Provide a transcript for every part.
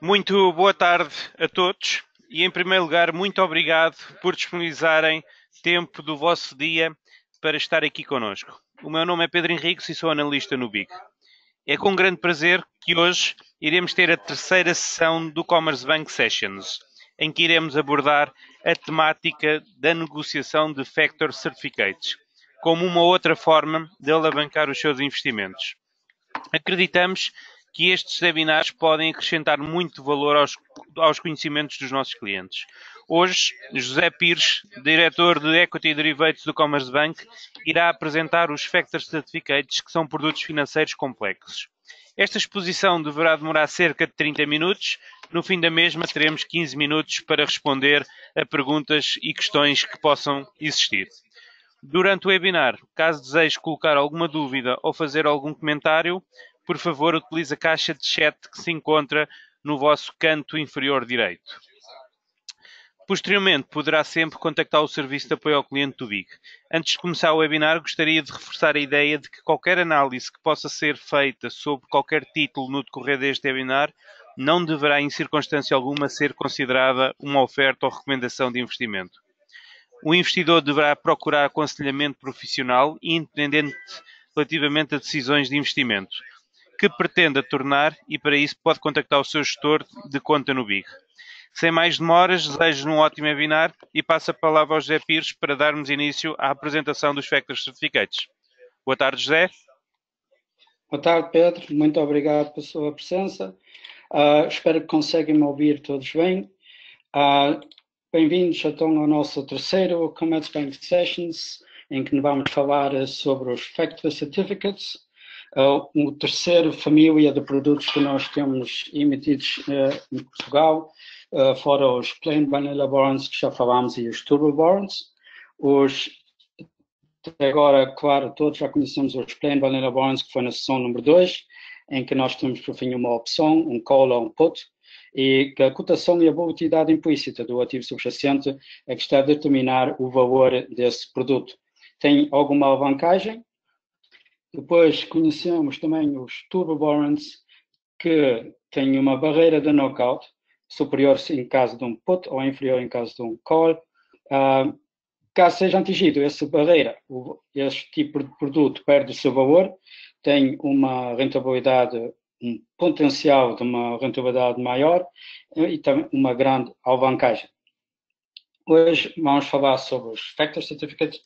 Muito boa tarde a todos e, em primeiro lugar, muito obrigado por disponibilizarem tempo do vosso dia para estar aqui connosco. O meu nome é Pedro Henriques e sou analista no BIG. É com grande prazer que hoje iremos ter a terceira sessão do Commerce Bank Sessions, em que iremos abordar a temática da negociação de Factor Certificates, como uma outra forma de alavancar os seus investimentos. Acreditamos que estes webinars podem acrescentar muito valor aos conhecimentos dos nossos clientes. Hoje, José Pires, diretor de Equity Derivatives do Commerce Bank, irá apresentar os Factor Certificates, que são produtos financeiros complexos. Esta exposição deverá demorar cerca de 30 minutos. No fim da mesma, teremos 15 minutos para responder a perguntas e questões que possam existir. Durante o webinar, caso deseje colocar alguma dúvida ou fazer algum comentário, por favor, utilize a caixa de chat que se encontra no vosso canto inferior direito. Posteriormente, poderá sempre contactar o Serviço de Apoio ao Cliente do BIG. Antes de começar o webinar, gostaria de reforçar a ideia de que qualquer análise que possa ser feita sobre qualquer título no decorrer deste webinar não deverá, em circunstância alguma, ser considerada uma oferta ou recomendação de investimento. O investidor deverá procurar aconselhamento profissional e independente relativamente a decisões de investimento que pretenda tornar, e para isso pode contactar o seu gestor de conta no BIG. Sem mais demoras, desejo um ótimo webinar e passo a palavra ao José Pires para darmos início à apresentação dos Factor Certificates. Boa tarde, José. Boa tarde, Pedro. Muito obrigado pela sua presença. Espero que conseguem me ouvir todos bem. Bem-vindos então ao nosso terceiro Commerce Bank Sessions, em que vamos falar sobre os Factor Certificates, uma terceira família de produtos que nós temos emitidos em Portugal, fora os Plain Vanilla Bonds, que já falámos, e os Turbo Bonds. Até agora, claro, todos já conhecemos os Plain Vanilla Bonds, que foi na sessão número 2, em que nós temos, por fim, uma opção, um call ou um put, e que a cotação e a volatilidade implícita do ativo subjacente é que está a determinar o valor desse produto. Tem alguma alavancagem. Depois conhecemos também os Turbo Bonds, que têm uma barreira de knockout superior em caso de um put ou inferior em caso de um call. Caso seja atingido essa barreira, este tipo de produto perde o seu valor, tem uma rentabilidade, um potencial de uma rentabilidade maior e também uma grande alavancagem. Hoje vamos falar sobre os Factor Certificates,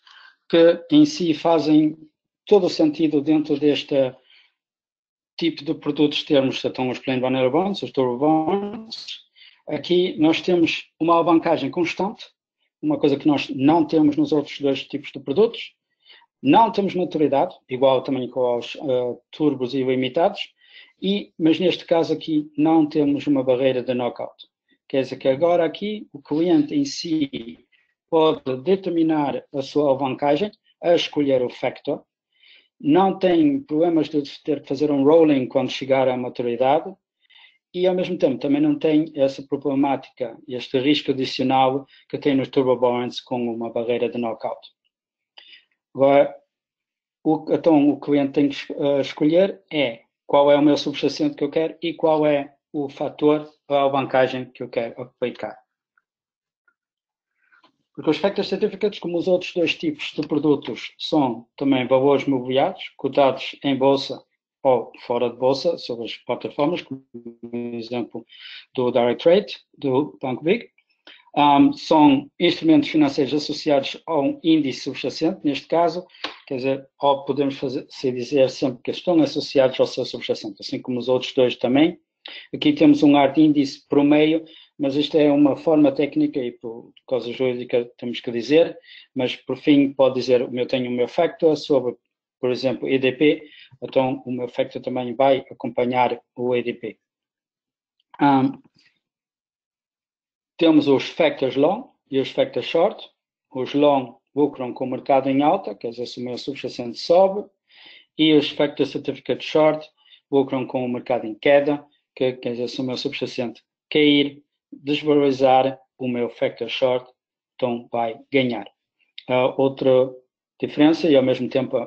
que em si fazem todo o sentido dentro deste tipo de produtos termos, então os Plain Vanilla Bonds, os Turbo Bonds. Aqui nós temos uma alavancagem constante, uma coisa que nós não temos nos outros dois tipos de produtos. Não temos maturidade, igual também com os turbos e limitados, mas neste caso aqui não temos uma barreira de knockout. Quer dizer que agora aqui o cliente em si pode determinar a sua alavancagem a escolher o factor, não tem problemas de ter que fazer um rolling quando chegar à maturidade, e ao mesmo tempo também não tem essa problemática, este risco adicional que tem nos Turbo Bonds com uma barreira de knockout. Agora, então o cliente tem que escolher qual é o meu subjacente que eu quero e qual é o fator, a alavancagem que eu quero aplicar. Porque os Factor Certificates, como os outros dois tipos de produtos, são também valores mobiliários, cotados em bolsa ou fora de bolsa, sobre as plataformas, como por exemplo do Direct Trade, do Banco BIG. São instrumentos financeiros associados a um índice subjacente, neste caso, quer dizer, ou podemos dizer sempre que estão associados ao seu subjacente, assim como os outros dois também. Aqui temos um hard índice por meio, mas isto é uma forma técnica e por causa jurídica temos que dizer, mas por fim pode dizer, eu tenho o meu factor sobre, por exemplo, EDP, então o meu factor também vai acompanhar o EDP. Temos os factors long e os factors short. Os long lucram com o mercado em alta, quer dizer, se o meu subjacente sobe, e os factor certificate short lucram com o mercado em queda, que quer dizer, se o meu subjacente cair, desvalorizar, o meu factor short, então vai ganhar. Outra diferença, e ao mesmo tempo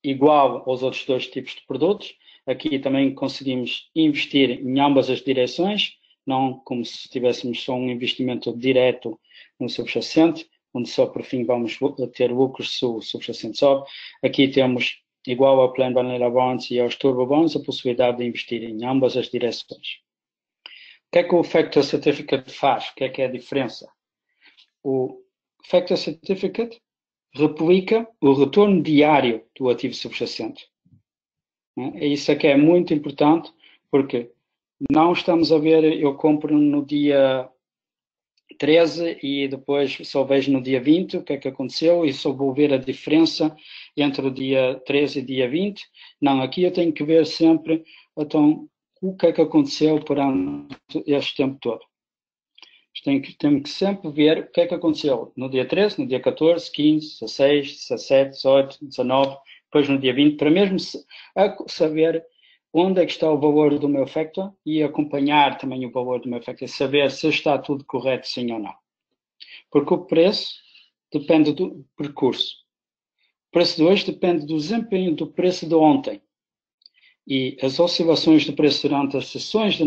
igual aos outros dois tipos de produtos, aqui também conseguimos investir em ambas as direções, não como se tivéssemos só um investimento direto no subjacente, onde só por fim vamos ter lucros se o subjacente sobe. Aqui temos, igual ao Plain Vanilla Bonds e aos Turbo Bonds, a possibilidade de investir em ambas as direções. O que é que o Factor Certificate faz? O que é a diferença? O Factor Certificate replica o retorno diário do ativo subjacente. Isso aqui é muito importante, porque não estamos a ver, eu compro no dia 13 e depois só vejo no dia 20 o que é que aconteceu e só vou ver a diferença entre o dia 13 e dia 20. Não, aqui eu tenho que ver sempre, então, o que é que aconteceu durante este tempo todo. Tenho que sempre ver o que é que aconteceu no dia 13, no dia 14, 15, 16, 17, 18, 19, depois no dia 20, para mesmo saber onde é que está o valor do meu factor e acompanhar também o valor do meu factor, saber se está tudo correto, sim ou não. Porque o preço depende do percurso. O preço de hoje depende do desempenho do preço de ontem. E as oscilações de preço durante as sessões de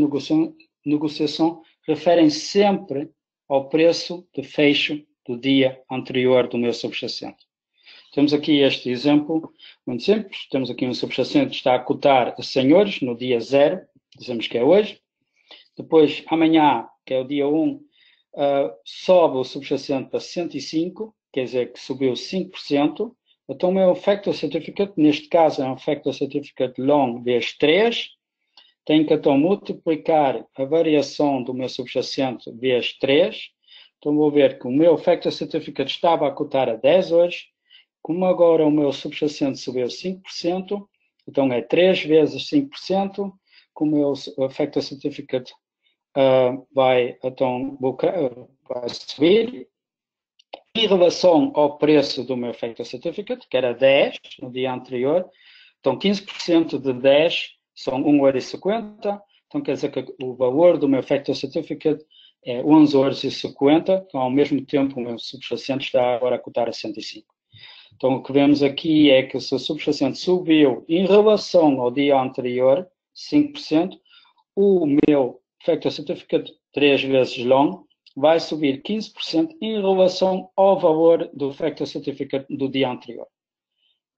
negociação referem sempre ao preço de fecho do dia anterior do meu subjacente. Temos aqui este exemplo muito simples. Temos aqui um subjacente que está a cotar a 100 euros no dia 0, dizemos que é hoje. Depois, amanhã, que é o dia 1, sobe o subjacente para 105, quer dizer que subiu 5%. Então, o meu Factor Certificate, neste caso, é um Factor Certificate long vezes 3. Tenho que, então, multiplicar a variação do meu subjacente vezes 3. Então, vou ver que o meu Factor Certificate estava a cotar a 10 hoje. Como agora o meu subjacente subiu 5%, então é 3 vezes 5%. Como o meu Factor Certificate vai subir. Em relação ao preço do meu Factor Certificate, que era 10 no dia anterior, então 15% de 10 são 1,50 €. Então quer dizer que o valor do meu Factor Certificate é 11,50 €. Então, ao mesmo tempo, o meu subjacente está agora a cotar a 105. Então, o que vemos aqui é que se o subjacente subiu em relação ao dia anterior, 5%, o meu Factor Certificate 3 vezes long vai subir 15% em relação ao valor do Factor Certificate do dia anterior.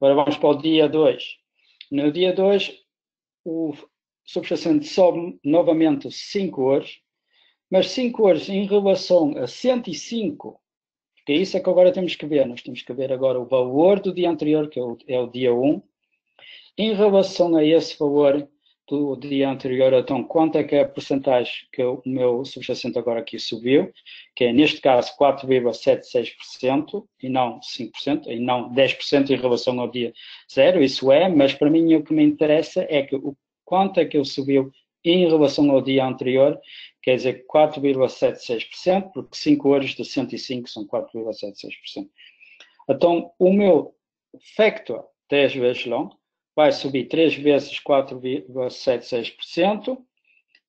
Agora vamos para o dia 2. No dia 2, o subjacente sobe novamente 5 euros, mas 5 euros em relação a 105, porque isso é que agora temos que ver. Nós temos que ver agora o valor do dia anterior, que é o dia 1, em relação a esse valor do dia anterior. Então, quanto é que é a porcentagem que o meu subjacente agora aqui subiu, que é, neste caso, 4,76% e não 5%, e não 10% em relação ao dia 0, isso é, mas para mim o que me interessa é que quanto é que ele subiu em relação ao dia anterior, quer dizer 4,76%, porque 5 euros de 105 são 4,76%. Então, o meu factor 10 vezes long vai subir 3 vezes 4,76%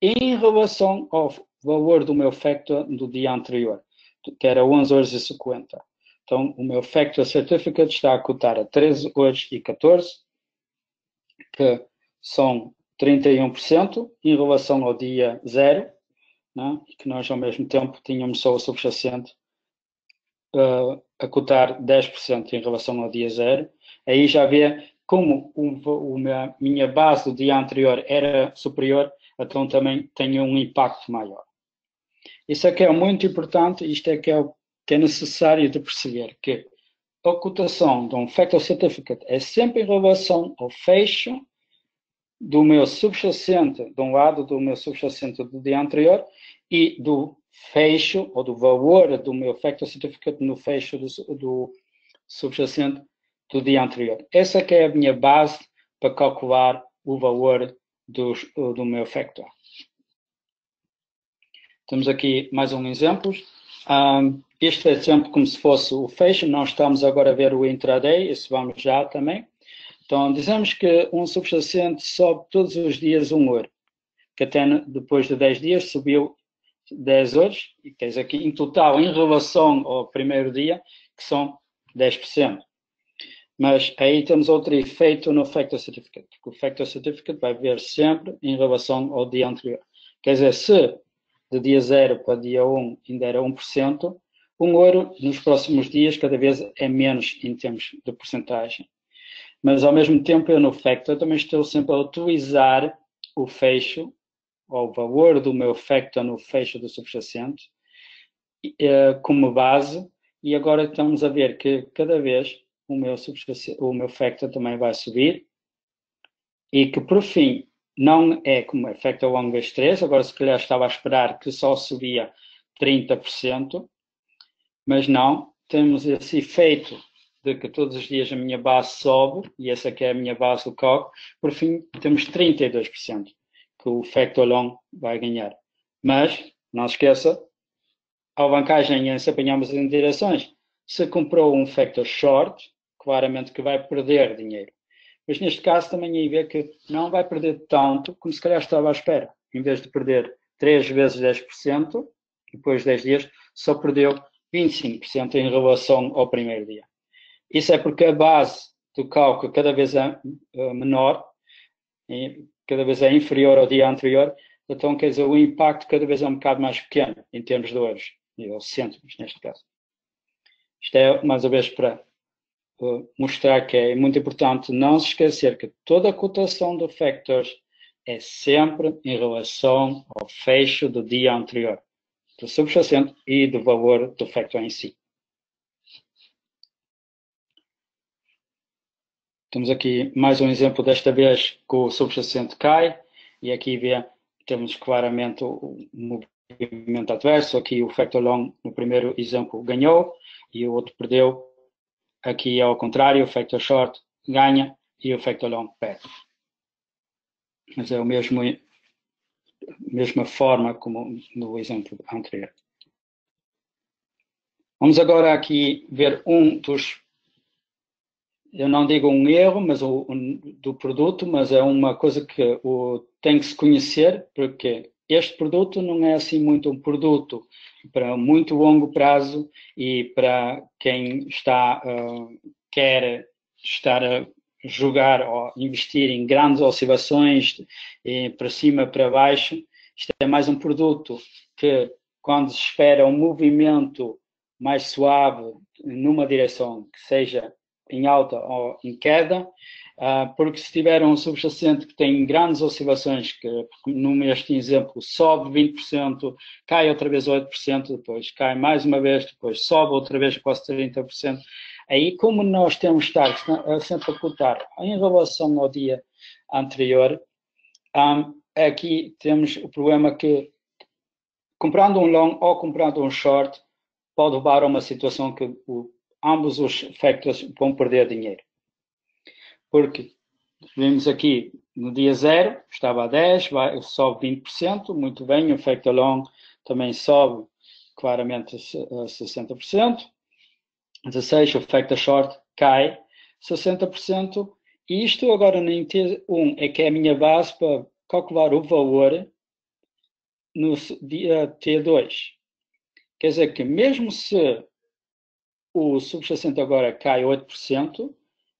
em relação ao valor do meu factor do dia anterior, que era 11,50 €. Então, o meu Factor Certificate está a cotar a 13,14 €, que são 31% em relação ao dia 0, né? Que nós, ao mesmo tempo, tínhamos só o subjacente a cotar 10% em relação ao dia 0. Aí já vê como a minha base do dia anterior era superior, então também tem um impacto maior. Isso aqui é muito importante, isto é que é necessário de perceber, que a cotação de um Factor Certificate é sempre em relação ao fecho do meu subjacente, de um lado do meu subjacente do dia anterior, e do fecho, ou do valor do meu Factor Certificate no fecho do subjacente do dia anterior. Essa que é a minha base para calcular o valor do meu factor. Temos aqui mais um exemplo. Este é sempre como se fosse o fecho. Nós estamos agora a ver o intraday, isso vamos já também. Então, dizemos que um subjacente sobe todos os dias 1 euro, que até depois de 10 dias subiu 10 euros, e quer dizer que em total, em relação ao primeiro dia, que são 10%. Mas aí temos outro efeito no Factor Certificate, porque o Factor Certificate vai ver sempre em relação ao dia anterior. Quer dizer, se de dia 0 para dia 1 ainda era 1%, 1 euro nos próximos dias cada vez é menos em termos de porcentagem. Mas, ao mesmo tempo, eu no Factor também estou sempre a utilizar o fecho, ou o valor do meu Factor no fecho do subjacente, como base, e agora estamos a ver que cada vez o meu Factor também vai subir, e que, por fim, não é como é Factor 1 vezes 3, agora se calhar estava a esperar que só subia 30%, mas não, temos esse efeito de que todos os dias a minha base sobe, e essa aqui é a minha base do cálculo, por fim temos 32% que o Factor long vai ganhar. Mas, não se esqueça, a alavancagem é se apanharmos em direções. Se comprou um Factor short, claramente que vai perder dinheiro. Mas neste caso também aí vê que não vai perder tanto como se calhar estava à espera. Em vez de perder 3 vezes 10%, depois de 10 dias, só perdeu 25% em relação ao primeiro dia. Isso é porque a base do cálculo cada vez é menor, cada vez é inferior ao dia anterior, então quer dizer, o impacto cada vez é um bocado mais pequeno em termos de euros, ou cêntimos neste caso. Isto é mais uma vez para mostrar que é muito importante não se esquecer que toda a cotação do Factors é sempre em relação ao fecho do dia anterior, do subjacente e do valor do Factor em si. Temos aqui mais um exemplo, desta vez que o subjacente cai, e aqui temos claramente o movimento adverso. Aqui o Factor long no primeiro exemplo ganhou e o outro perdeu. Aqui é ao contrário, o Factor short ganha e o Factor long perde. Mas é a mesma forma como no exemplo anterior. Vamos agora aqui ver um dos, eu não digo um erro, mas do produto, mas é uma coisa que tem que se conhecer, porque este produto não é assim muito um produto para muito longo prazo e para quem quer estar a jogar ou investir em grandes oscilações para cima, para baixo. Isto é mais um produto que, quando se espera um movimento mais suave numa direção que seja em alta ou em queda, porque se tiver um subjacente que tem grandes oscilações, que neste exemplo sobe 20%, cai outra vez 8%, depois cai mais uma vez, depois sobe outra vez quase 30%, aí como nós temos de estar sempre a cotar em relação ao dia anterior, aqui temos o problema que comprando um long ou comprando um short pode levar a uma situação que ambos os factors vão perder dinheiro. Porque vimos aqui no dia 0, estava a 10, sobe 20%, muito bem, o factor long também sobe claramente a 60%. 16, o factor short cai 60%. E isto agora no T1 é que é a minha base para calcular o valor no dia T2. Quer dizer que mesmo se o subjacente agora cai 8%,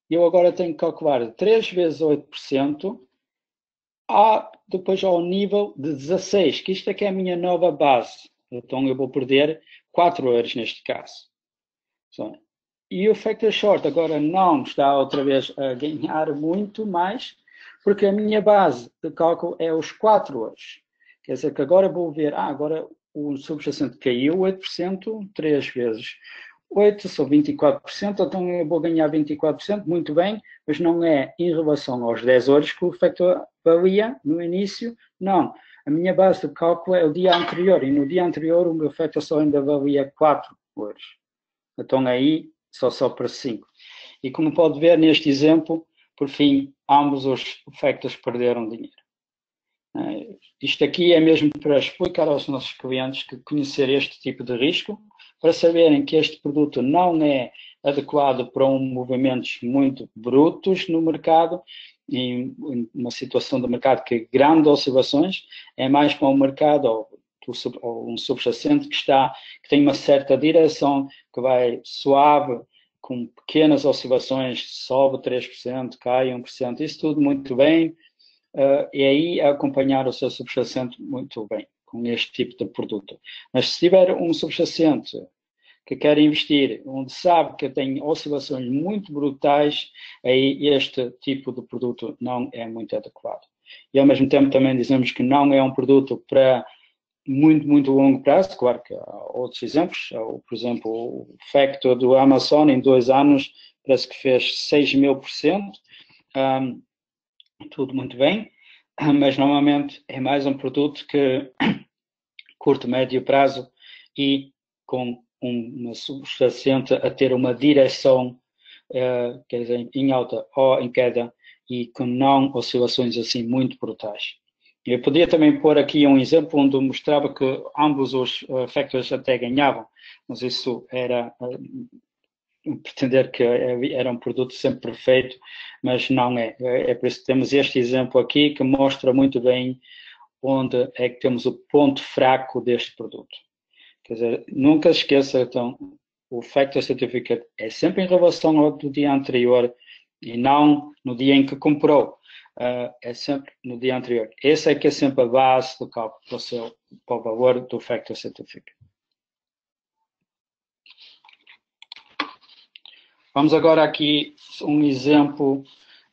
eu agora tenho que calcular 3 vezes 8% depois ao nível de 16, que isto é que é a minha nova base. Então eu vou perder 4 euros neste caso. E o factor short agora não está outra vez a ganhar muito mais, porque a minha base de cálculo é os 4 euros. Quer dizer que agora vou ver, agora o subjacente caiu 8%, 3 vezes 8, são 24%, então eu vou ganhar 24%, muito bem, mas não é em relação aos 10 euros que o factor valia no início, não. A minha base de cálculo é o dia anterior, e no dia anterior o meu factor só ainda valia 4 euros. Então aí só para 5. E como pode ver neste exemplo, por fim, ambos os factors perderam dinheiro. Isto aqui é mesmo para explicar aos nossos clientes que conhecer este tipo de risco, para saberem que este produto não é adequado para movimentos muito brutos no mercado, em uma situação de mercado que grandes oscilações, é mais para um mercado ou um subjacente que tem uma certa direção, que vai suave, com pequenas oscilações, sobe 3%, cai 1%, isso tudo muito bem, e aí acompanhar o seu subjacente muito bem, com este tipo de produto. Mas se tiver um subjacente que quer investir, onde sabe que tem oscilações muito brutais, aí este tipo de produto não é muito adequado. E ao mesmo tempo também dizemos que não é um produto para muito, muito longo prazo. Claro que há outros exemplos, por exemplo, o Factor do Amazon em 2 anos parece que fez 6.000%, tudo muito bem, mas normalmente é mais um produto que curto, médio prazo e com uma subjacente a ter uma direção, quer dizer, em alta ou em queda e com não oscilações assim muito brutais. Eu podia também pôr aqui um exemplo onde mostrava que ambos os factors até ganhavam, mas isso era pretender que era um produto sempre perfeito, mas não é. É por isso que temos este exemplo aqui que mostra muito bem onde é que temos o ponto fraco deste produto. Quer dizer, nunca esqueça, então, o Factor Certificate é sempre em relação ao do dia anterior e não no dia em que comprou. É sempre no dia anterior. Essa é que é sempre a base do cálculo para o valor do Factor Certificate. Vamos agora aqui um exemplo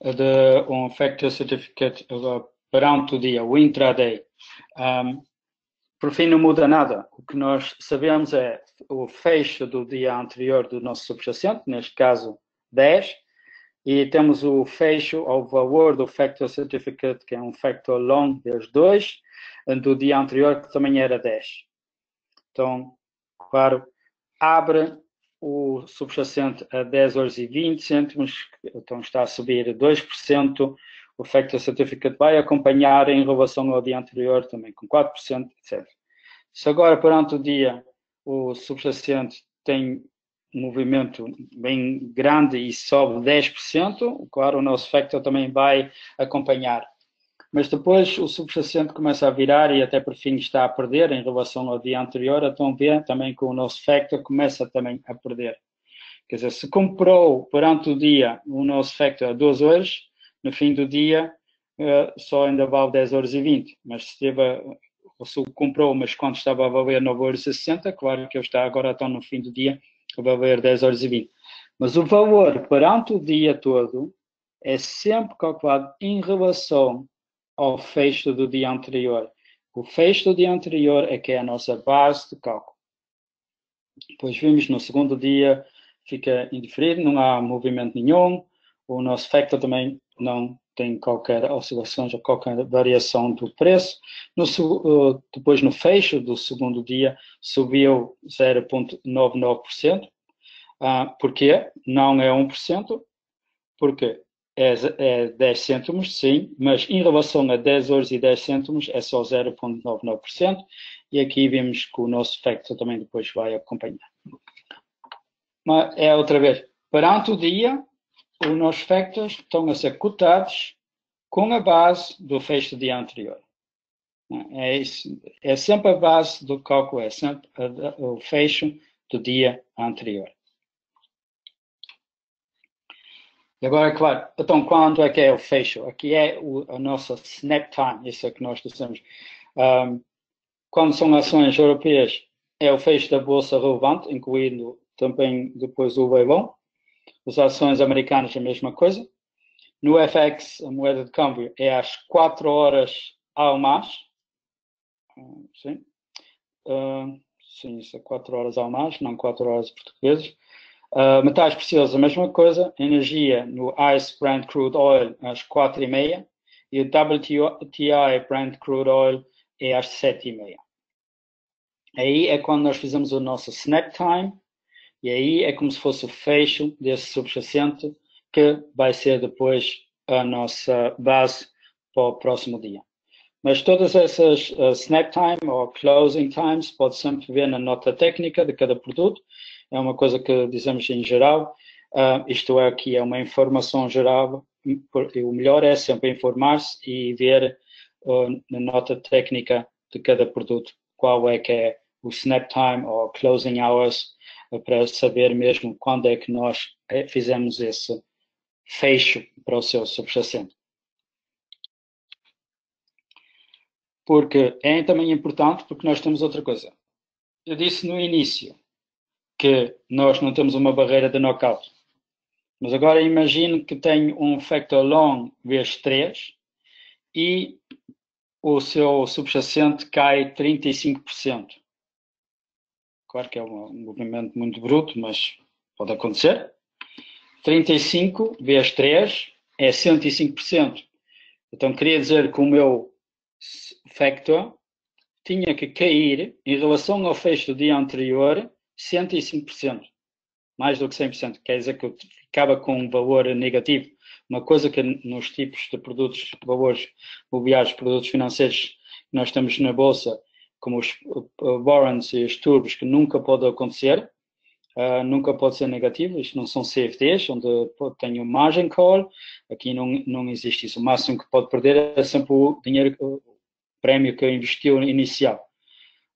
de um Factor Certificate perante o dia, o intraday. Por fim, não muda nada. O que nós sabemos é o fecho do dia anterior do nosso subjacente, neste caso 10, e temos o fecho ao valor do Factor Certificate, que é um factor long vezes 2, do dia anterior, que também era 10. Então, claro, abre o subjacente a 10 horas e 20 cêntimos, então está a subir 2%, o Factor Certificate vai acompanhar em relação ao dia anterior também com 4%, etc. Se agora, perante o dia, o subjacente tem um movimento bem grande e sobe 10%, claro, o nosso Factor também vai acompanhar. Mas depois o subjacente começa a virar e até por fim está a perder em relação ao dia anterior, então vê também que o nosso Factor começa também a perder. Quer dizer, se comprou durante o dia o nosso Factor a 12 horas, no fim do dia só ainda vale 10 horas e 20, mas se teve, ou se comprou, mas quando estava a valer 9 horas e 60, claro que ele está agora então no fim do dia a valer 10 horas e 20. Mas o valor perante o dia todo é sempre calculado em relação ao fecho do dia anterior. O fecho do dia anterior é que é a nossa base de cálculo. Depois vimos no segundo dia, fica indiferido, não há movimento nenhum, o nosso factor também não tem qualquer oscilação ou qualquer variação do preço. Depois no fecho do segundo dia subiu 0,99%. Porquê? Não é 1%. Porquê? É 10 cêntimos, sim, mas em relação a 10 horas e 10 cêntimos é só 0,99%, e aqui vemos que o nosso factor também depois vai acompanhar. Mas é outra vez, perante o dia, os nossos factors estão a ser cotados com a base do fecho do dia anterior. É isso, é sempre a base do cálculo, é sempre o fecho do dia anterior. E agora, claro, então quando é que é o fecho? Aqui é a nossa snap time, isso é que nós dizemos. Quando são ações europeias, é o fecho da bolsa relevante, incluindo também depois o leilão. As ações americanas, a mesma coisa. No FX, a moeda de câmbio, é às 4 horas ao mais. Sim. Sim, isso é 4 horas ao mais, não 4 horas portuguesas. Metais preciosos, a mesma coisa. Energia no ICE Brent Crude Oil às 4h30 e o WTI Brent Crude Oil é às 7h30. Aí é quando nós fizemos o nosso snap time e aí é como se fosse o fecho desse subjacente que vai ser depois a nossa base para o próximo dia. Mas todas essas snap time ou closing times pode sempre ver na nota técnica de cada produto. É uma coisa que dizemos em geral. Isto aqui é uma informação geral. O melhor é sempre informar-se e ver na nota técnica de cada produto qual é que é o snap time ou closing hours para saber mesmo quando é que nós fizemos esse fecho para o seu subjacente. porque é também importante, porque nós temos outra coisa. Eu disse no início que nós não temos uma barreira de knockout. Mas agora imagine que tenho um factor long vezes 3 e o seu subjacente cai 35%. Claro que é um movimento muito bruto, mas pode acontecer. 35 vezes 3 é 105%. Então queria dizer que o meu factor tinha que cair em relação ao fecho do dia anterior 105%. Mais do que 100%. Quer dizer que eu ficava com um valor negativo. Uma coisa que nos tipos de produtos, valores imobiliários, produtos financeiros que nós temos na Bolsa, como os warrants e os turbos, que nunca pode acontecer, nunca pode ser negativo. Isto não são CFDs, onde tenho margin call. Aqui não existe isso. O máximo que pode perder é sempre o dinheiro, o prémio que investiu inicial.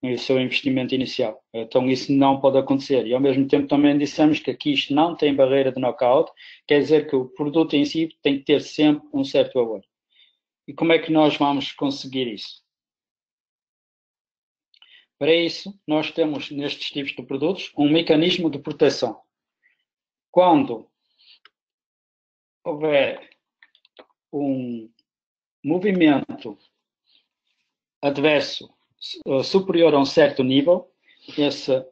O seu investimento inicial. Então isso não pode acontecer. E ao mesmo tempo também dissemos que aqui isto não tem barreira de knockout, quer dizer que o produto em si tem que ter sempre um certo valor. E como é que nós vamos conseguir isso? Para isso, nós temos nestes tipos de produtos um mecanismo de proteção. Quando houver um movimento adverso superior a um certo nível, esse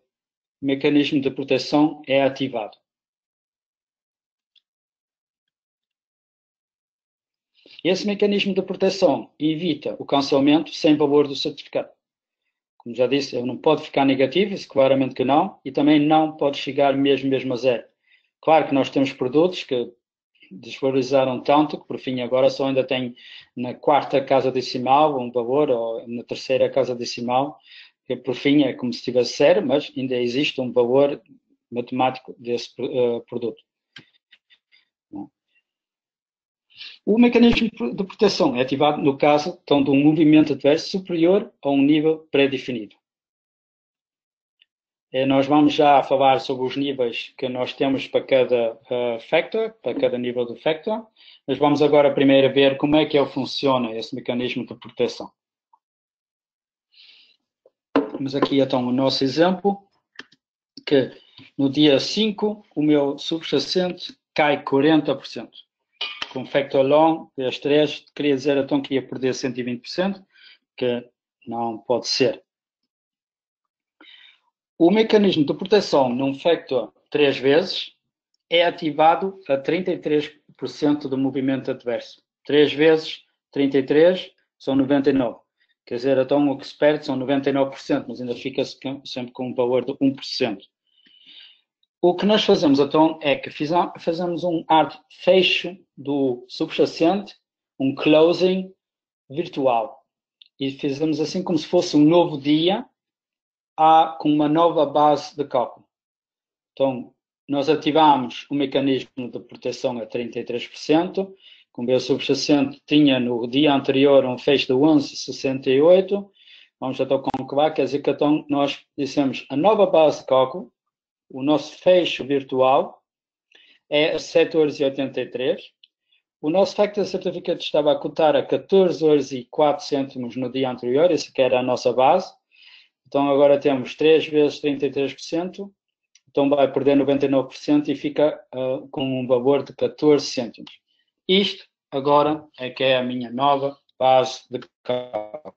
mecanismo de proteção é ativado. Esse mecanismo de proteção evita o cancelamento sem valor do certificado. Como já disse, ele não pode ficar negativo, isso claramente que não, e também não pode chegar mesmo a zero. Claro que nós temos produtos que desvalorizaram tanto que por fim agora só ainda tem na quarta casa decimal um valor, ou na terceira casa decimal, que por fim é como se estivesse zero, mas ainda existe um valor matemático desse produto. O mecanismo de proteção é ativado no caso então, de um movimento adverso superior a um nível pré-definido. Nós vamos já falar sobre os níveis que nós temos para cada factor, para cada nível do factor, mas vamos agora primeiro ver como é que ele funciona, esse mecanismo de proteção. Temos aqui então o nosso exemplo, que no dia 5 o meu subjacente cai 40%. Com factor long, vezes 3, queria dizer então que ia perder 120%, que não pode ser. O mecanismo de proteção num factor 3 vezes é ativado a 33% do movimento adverso. 3 vezes 33 são 99. Quer dizer, então o que se perde são 99%, mas ainda fica sempre com um valor de 1%. O que nós fazemos então é que fazemos um hard fecho do subjacente, um closing virtual. E fizemos assim como se fosse um novo dia com uma nova base de cálculo. Então, nós ativamos o mecanismo de proteção a 33%, como o subjacente tinha no dia anterior um fecho de 11,68. Vamos então comprovar, quer dizer que então nós dissemos a nova base de cálculo, o nosso fecho virtual é a 7,83 €. O nosso Factor Certificate estava a cotar a 14,04 € no dia anterior, essa que era a nossa base. Então agora temos 3 vezes 33%, então vai perder 99% e fica com um valor de 14 cêntimos. Isto agora é que é a minha nova base de cálculo.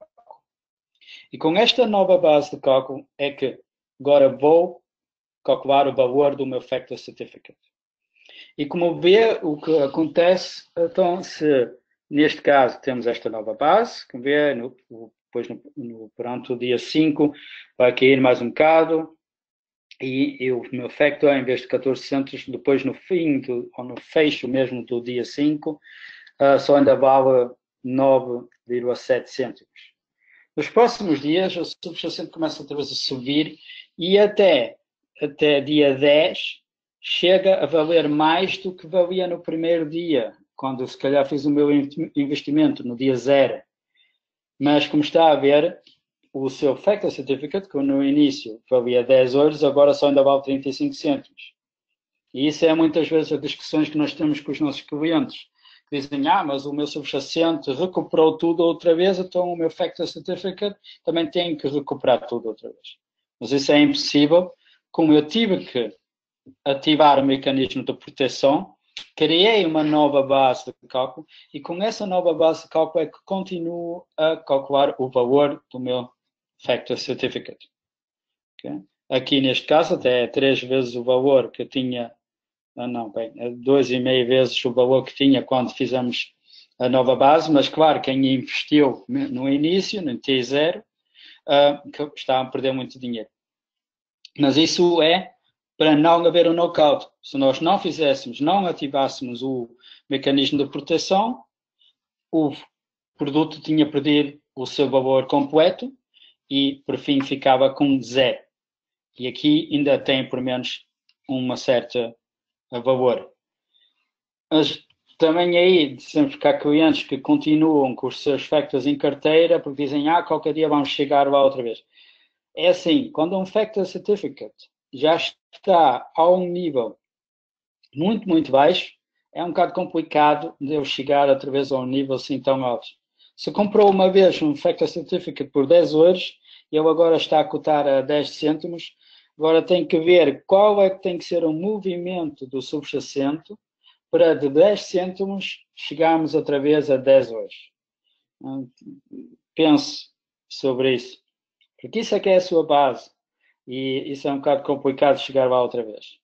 E com esta nova base de cálculo é que agora vou calcular o valor do meu Factor Certificate. E como vê, o que acontece, então, se neste caso temos esta nova base, como vê, depois durante o dia 5 vai cair mais um bocado, e o meu Factor, em vez de 14 cêntimos, depois no fim, ou no fecho mesmo do dia 5, só ainda vale 9,7 cêntimos. Nos próximos dias, o subjacente começa outra vez a subir e até dia 10 chega a valer mais do que valia no primeiro dia, quando se calhar fiz o meu investimento no dia 0. Mas como está a ver, o seu Factor Certificate, que no início valia 10 €, agora só ainda vale 35 cêntimos. E isso é muitas vezes as discussões que nós temos com os nossos clientes, dizem, mas o meu subjacente recuperou tudo outra vez, então o meu Factor Certificate também tem que recuperar tudo outra vez. Mas isso é impossível. Como eu tive que ativar o mecanismo de proteção, criei uma nova base de cálculo e com essa nova base de cálculo é que continuo a calcular o valor do meu Factor Certificate. Okay? Aqui neste caso até é 3 vezes o valor que eu tinha, não, bem, é 2,5 vezes o valor que tinha quando fizemos a nova base, mas claro, quem investiu no início, no T0, está a perder muito dinheiro. Mas isso é para não haver um knockout. Se nós não fizéssemos, não ativássemos o mecanismo de proteção, o produto tinha perdido o seu valor completo e, por fim, ficava com 0. E aqui ainda tem, por menos, uma certa valor. Mas também aí, sempre que há clientes que continuam com os seus factors em carteira, porque dizem, qualquer dia vamos chegar lá outra vez. É assim, quando um Factor Certificate já está a um nível muito, muito baixo, é um bocado complicado de eu chegar outra vez a um nível assim tão alto. Se comprou uma vez um Factor Certificate por 10 euros e ele agora está a cotar a 10 cêntimos, agora tem que ver qual é que tem que ser o movimento do subjacente para de 10 cêntimos chegarmos outra vez a 10 euros. Pense sobre isso. Porque isso é que é a sua base. E isso é um bocado complicado chegar lá outra vez.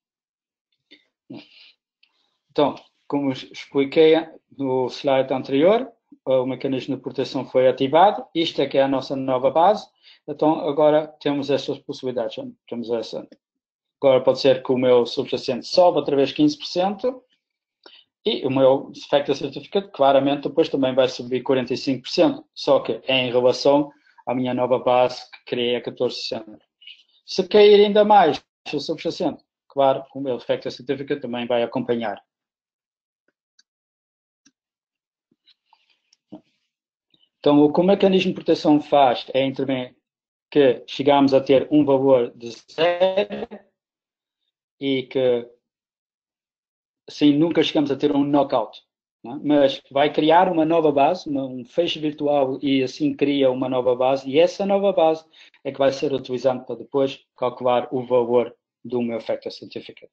Então, como expliquei no slide anterior, o mecanismo de proteção foi ativado. Isto é que é a nossa nova base. Então, agora temos estas possibilidades. Temos essa. Agora pode ser que o meu subjacente sobe outra vez 15%. E o meu Factor Certificate, claramente, depois também vai subir 45%. Só que é em relação à minha nova base que criei a 14%. Se cair ainda mais o subjacente, claro, o meu Factor Certificate também vai acompanhar. Então, o que o mecanismo de proteção faz é intervir que chegamos a ter um valor de 0 e que assim nunca chegamos a ter um knockout. Não é? Mas vai criar uma nova base, um fecho virtual e assim cria uma nova base e essa nova base é que vai ser utilizada para depois calcular o valor do meu Factor Certificate.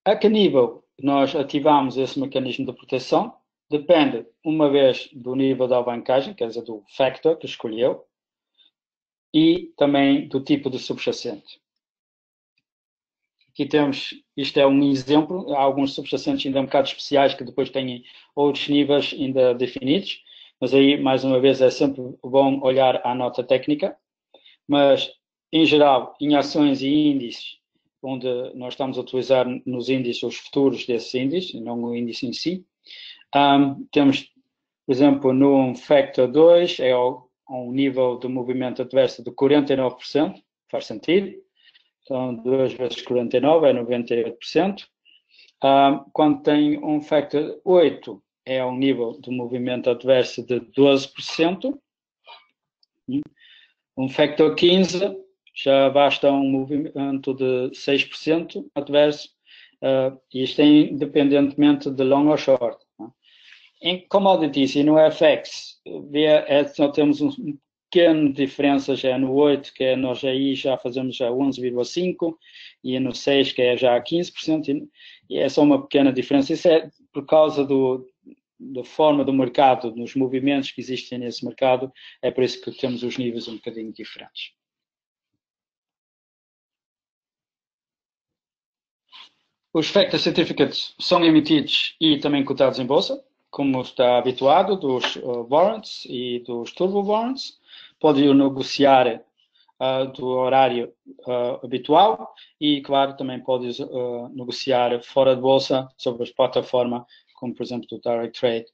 A que nível nós ativamos esse mecanismo de proteção? Depende, uma vez, do nível da alavancagem, quer dizer, do factor que escolheu, e também do tipo de subjacente. Aqui temos, isto é um exemplo, há alguns subjacentes ainda um bocado especiais que depois têm outros níveis ainda definidos, mas aí, mais uma vez, é sempre bom olhar à nota técnica, mas, em geral, em ações e índices, onde nós estamos a utilizar nos índices os futuros desses índices, não o índice em si, temos, por exemplo, no Factor 2, é um nível de movimento adverso de 49%, faz sentido. Então, 2 vezes 49 é 98%. Quando tem um Factor 8, é um nível de movimento adverso de 12%. Um Factor 15, já basta um movimento de 6% adverso. Isto é independentemente de long ou short. Em commodities e no FX, só temos uma pequena diferença já no 8, que é nós aí já fazemos já 11,5%, e no 6, que é já 15%, e é só uma pequena diferença. Isso é por causa da forma do mercado, nos movimentos que existem nesse mercado, é por isso que temos os níveis um bocadinho diferentes. Os Factor Certificates são emitidos e também cotados em bolsa, como está habituado, dos warrants e dos turbo warrants. Pode negociar do horário habitual e, claro, também pode negociar fora de bolsa sobre as plataformas, como, por exemplo, do Direct Trade,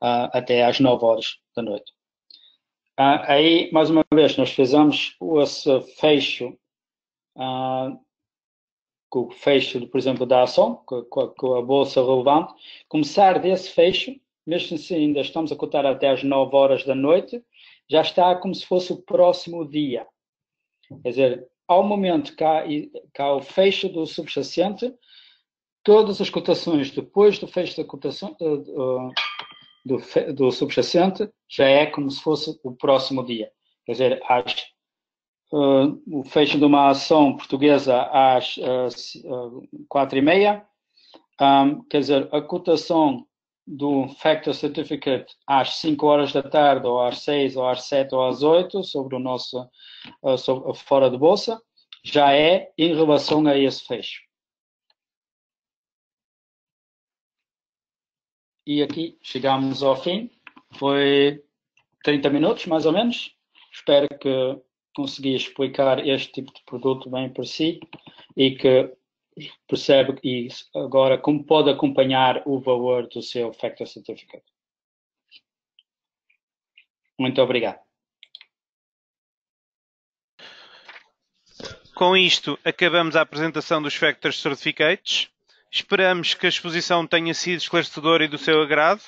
até às 9 horas da noite. Aí, mais uma vez, nós fizemos esse fecho com o fecho, por exemplo, da ação, com a bolsa relevante, começar desse fecho, mesmo se ainda estamos a cotar até às 9 horas da noite, já está como se fosse o próximo dia. Quer dizer, ao momento que há o fecho do subjacente, todas as cotações depois do fecho da cotação do subjacente já é como se fosse o próximo dia. Quer dizer, o fecho de uma ação portuguesa às 4h30, quer dizer, a cotação do Factor Certificate às 5 horas da tarde, ou às 6, ou às 7, ou às 8, sobre o nosso fora de bolsa, já é em relação a esse fecho. E aqui chegamos ao fim. Foi 30 minutos, mais ou menos. Espero que consegui explicar este tipo de produto bem por si e que percebe agora como pode acompanhar o valor do seu Factor Certificate. Muito obrigado. Com isto, acabamos a apresentação dos Factor Certificates. Esperamos que a exposição tenha sido esclarecedora e do seu agrado.